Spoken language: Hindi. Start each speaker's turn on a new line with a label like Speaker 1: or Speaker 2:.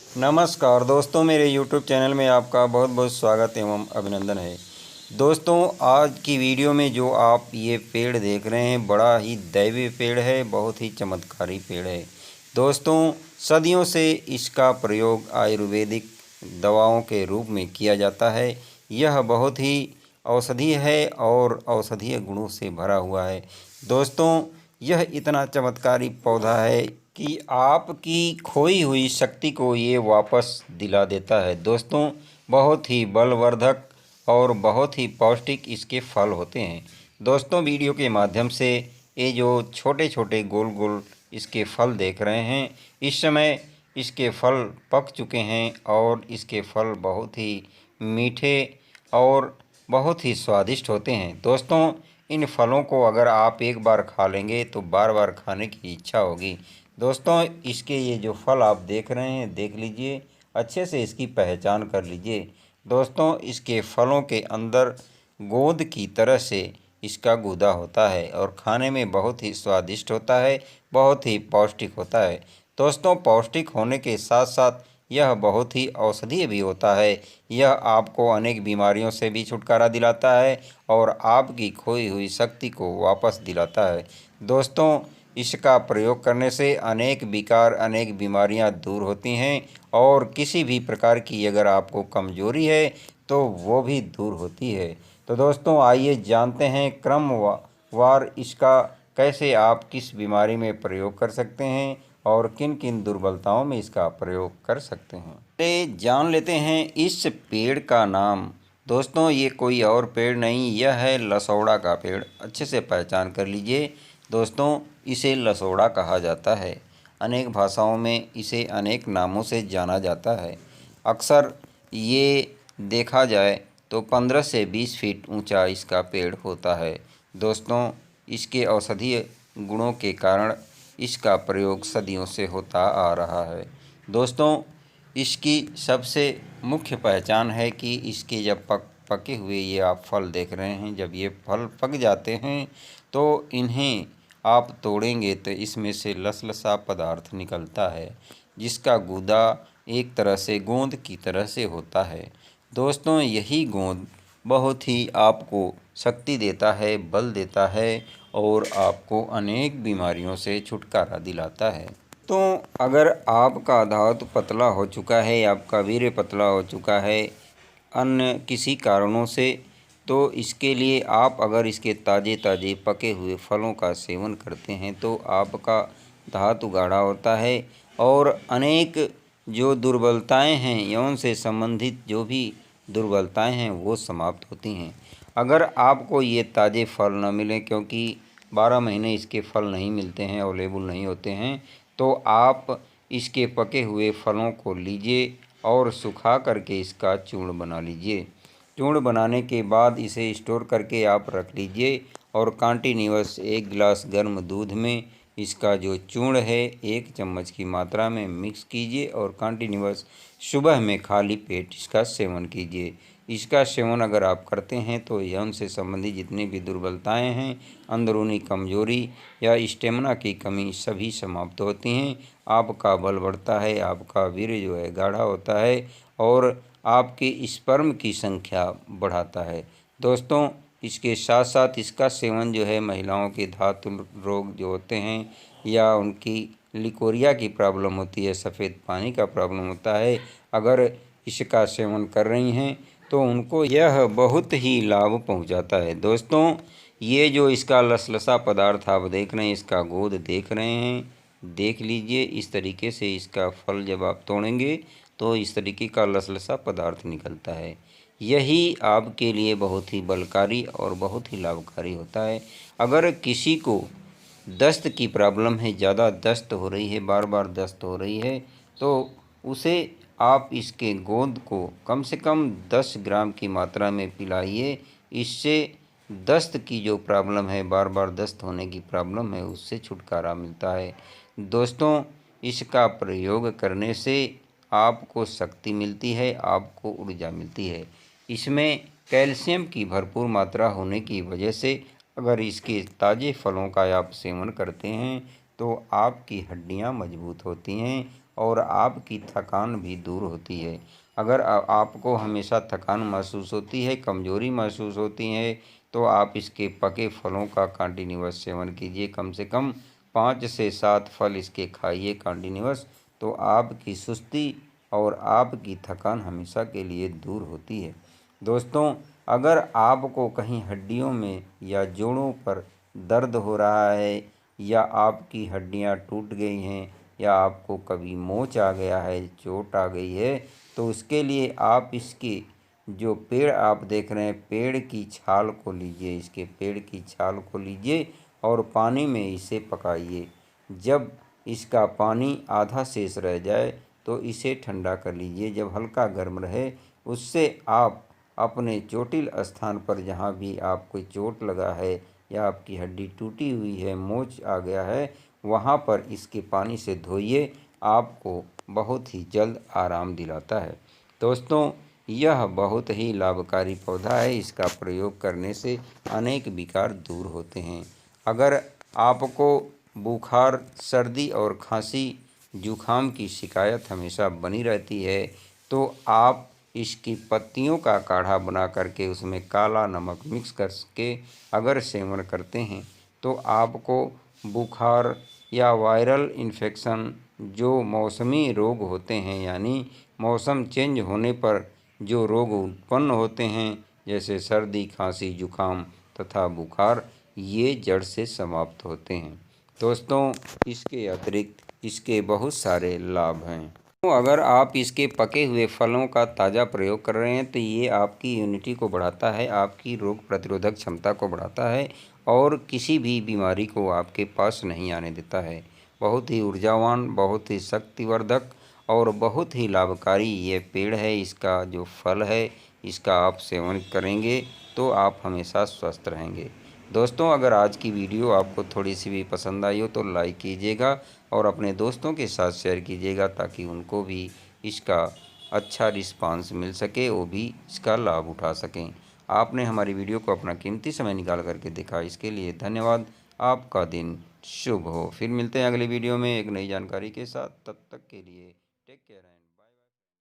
Speaker 1: नमस्कार दोस्तों, मेरे YouTube चैनल में आपका बहुत बहुत स्वागत एवं अभिनंदन है। दोस्तों, आज की वीडियो में जो आप ये पेड़ देख रहे हैं, बड़ा ही दैवीय पेड़ है, बहुत ही चमत्कारी पेड़ है। दोस्तों, सदियों से इसका प्रयोग आयुर्वेदिक दवाओं के रूप में किया जाता है। यह बहुत ही औषधीय है और औषधीय गुणों से भरा हुआ है। दोस्तों, यह इतना चमत्कारी पौधा है कि आपकी खोई हुई शक्ति को ये वापस दिला देता है। दोस्तों, बहुत ही बलवर्धक और बहुत ही पौष्टिक इसके फल होते हैं। दोस्तों, वीडियो के माध्यम से ये जो छोटे छोटे गोल गोल इसके फल देख रहे हैं, इस समय इसके फल पक चुके हैं और इसके फल बहुत ही मीठे और बहुत ही स्वादिष्ट होते हैं। दोस्तों, इन फलों को अगर आप एक बार खा लेंगे तो बार बार खाने की इच्छा होगी। दोस्तों, इसके ये जो फल आप देख रहे हैं, देख लीजिए, अच्छे से इसकी पहचान कर लीजिए। दोस्तों, इसके फलों के अंदर गोंद की तरह से इसका गूदा होता है और खाने में बहुत ही स्वादिष्ट होता है, बहुत ही पौष्टिक होता है। दोस्तों, पौष्टिक होने के साथ साथ यह बहुत ही औषधीय भी होता है। यह आपको अनेक बीमारियों से भी छुटकारा दिलाता है और आपकी खोई हुई शक्ति को वापस दिलाता है। दोस्तों, इसका प्रयोग करने से अनेक विकार, अनेक बीमारियां दूर होती हैं और किसी भी प्रकार की अगर आपको कमजोरी है तो वो भी दूर होती है। तो दोस्तों, आइए जानते हैं क्रमवार इसका कैसे आप किस बीमारी में प्रयोग कर सकते हैं और किन किन दुर्बलताओं में इसका प्रयोग कर सकते हैं। चलिए जान लेते हैं इस पेड़ का नाम। दोस्तों, ये कोई और पेड़ नहीं, यह है लसौड़ा का पेड़। अच्छे से पहचान कर लीजिए। दोस्तों, इसे लसौड़ा कहा जाता है। अनेक भाषाओं में इसे अनेक नामों से जाना जाता है। अक्सर ये देखा जाए तो 15 से 20 फीट ऊंचा इसका पेड़ होता है। दोस्तों, इसके औषधीय गुणों के कारण इसका प्रयोग सदियों से होता आ रहा है। दोस्तों, इसकी सबसे मुख्य पहचान है कि इसके जब पके हुए ये आप फल देख रहे हैं, जब ये फल पक जाते हैं तो इन्हें आप तोड़ेंगे तो इसमें से लसलसा पदार्थ निकलता है, जिसका गूदा एक तरह से गोंद की तरह से होता है। दोस्तों, यही गोंद बहुत ही आपको शक्ति देता है, बल देता है और आपको अनेक बीमारियों से छुटकारा दिलाता है। तो अगर आपका धातु पतला हो चुका है, आपका वीर्य पतला हो चुका है अन्य किसी कारणों से, तो इसके लिए आप अगर इसके ताज़े ताज़े पके हुए फलों का सेवन करते हैं तो आपका धातु गाढ़ा होता है और अनेक जो दुर्बलताएं हैं, यौन से संबंधित जो भी दुर्बलताएं हैं, वो समाप्त होती हैं। अगर आपको ये ताज़े फल न मिलें, क्योंकि 12 महीने इसके फल नहीं मिलते हैं, अवेलेबल नहीं होते हैं, तो आप इसके पके हुए फलों को लीजिए और सुखा करके इसका चूर्ण बना लीजिए। चूर्ण बनाने के बाद इसे स्टोर करके आप रख लीजिए और कंटिन्यूअस 1 गिलास गर्म दूध में इसका जो चूर्ण है 1 चम्मच की मात्रा में मिक्स कीजिए और कंटिन्यूअस सुबह में खाली पेट इसका सेवन कीजिए। इसका सेवन अगर आप करते हैं तो यौन से संबंधित जितनी भी दुर्बलताएं हैं, अंदरूनी कमजोरी या स्टेमिना की कमी, सभी समाप्त होती हैं। आपका बल बढ़ता है, आपका वीर्य जो है गाढ़ा होता है और आपके स्पर्म की संख्या बढ़ाता है। दोस्तों, इसके साथ साथ इसका सेवन जो है महिलाओं के धातु रोग जो होते हैं या उनकी लिकोरिया की प्रॉब्लम होती है, सफ़ेद पानी का प्रॉब्लम होता है, अगर इसका सेवन कर रही हैं तो उनको यह बहुत ही लाभ पहुंचाता है। दोस्तों, ये जो इसका लसलसा पदार्थ आप देख रहे हैं, इसका गोद देख रहे हैं, देख लीजिए। इस तरीके से इसका फल जब आप तोड़ेंगे तो इस तरीके का लसलसा पदार्थ निकलता है। यही आपके लिए बहुत ही बलकारी और बहुत ही लाभकारी होता है। अगर किसी को दस्त की प्रॉब्लम है, ज़्यादा दस्त हो रही है, बार बार दस्त हो रही है, तो उसे आप इसके गोंद को कम से कम 10 ग्राम की मात्रा में पिलाइए। इससे दस्त की जो प्रॉब्लम है, बार बार दस्त होने की प्रॉब्लम है, उससे छुटकारा मिलता है। दोस्तों, इसका प्रयोग करने से आपको शक्ति मिलती है, आपको ऊर्जा मिलती है। इसमें कैल्शियम की भरपूर मात्रा होने की वजह से अगर इसके ताज़े फलों का आप सेवन करते हैं तो आपकी हड्डियां मजबूत होती हैं और आपकी थकान भी दूर होती है। अगर आपको हमेशा थकान महसूस होती है, कमज़ोरी महसूस होती है, तो आप इसके पके फलों का कंटिन्यूअस सेवन कीजिए। कम से कम 5 से 7 फल इसके खाइए कंटिन्यूअस, तो आपकी सुस्ती और आपकी थकान हमेशा के लिए दूर होती है। दोस्तों, अगर आपको कहीं हड्डियों में या जोड़ों पर दर्द हो रहा है, या आपकी हड्डियां टूट गई हैं, या आपको कभी मोच आ गया है, चोट आ गई है, तो उसके लिए आप इसके जो पेड़ आप देख रहे हैं, पेड़ की छाल को लीजिए, इसके पेड़ की छाल को लीजिए और पानी में इसे पकाइए। जब इसका पानी आधा शेष रह जाए तो इसे ठंडा कर लीजिए। जब हल्का गर्म रहे, उससे आप अपने चोटिल स्थान पर, जहाँ भी आपको चोट लगा है या आपकी हड्डी टूटी हुई है, मोच आ गया है, वहाँ पर इसके पानी से धोइए। आपको बहुत ही जल्द आराम दिलाता है। दोस्तों, यह बहुत ही लाभकारी पौधा है। इसका प्रयोग करने से अनेक विकार दूर होते हैं। अगर आपको बुखार, सर्दी और खांसी, जुखाम की शिकायत हमेशा बनी रहती है, तो आप इसकी पत्तियों का काढ़ा बना करके उसमें काला नमक मिक्स करके अगर सेवन करते हैं, तो आपको बुखार या वायरल इन्फेक्शन, जो मौसमी रोग होते हैं, यानी मौसम चेंज होने पर जो रोग उत्पन्न होते हैं, जैसे सर्दी, खांसी, जुखाम तथा बुखार, ये जड़ से समाप्त होते हैं। दोस्तों, इसके अतिरिक्त इसके बहुत सारे लाभ हैं। तो अगर आप इसके पके हुए फलों का ताज़ा प्रयोग कर रहे हैं, तो ये आपकी इम्यूनिटी को बढ़ाता है, आपकी रोग प्रतिरोधक क्षमता को बढ़ाता है और किसी भी बीमारी को आपके पास नहीं आने देता है। बहुत ही ऊर्जावान, बहुत ही शक्तिवर्धक और बहुत ही लाभकारी ये पेड़ है। इसका जो फल है, इसका आप सेवन करेंगे तो आप हमेशा स्वस्थ रहेंगे। दोस्तों, अगर आज की वीडियो आपको थोड़ी सी भी पसंद आई हो तो लाइक कीजिएगा और अपने दोस्तों के साथ शेयर कीजिएगा, ताकि उनको भी इसका अच्छा रिस्पांस मिल सके, वो भी इसका लाभ उठा सकें। आपने हमारी वीडियो को अपना कीमती समय निकाल करके देखा, इसके लिए धन्यवाद। आपका दिन शुभ हो। फिर मिलते हैं अगली वीडियो में एक नई जानकारी के साथ। तब तक के लिए टेक केयर।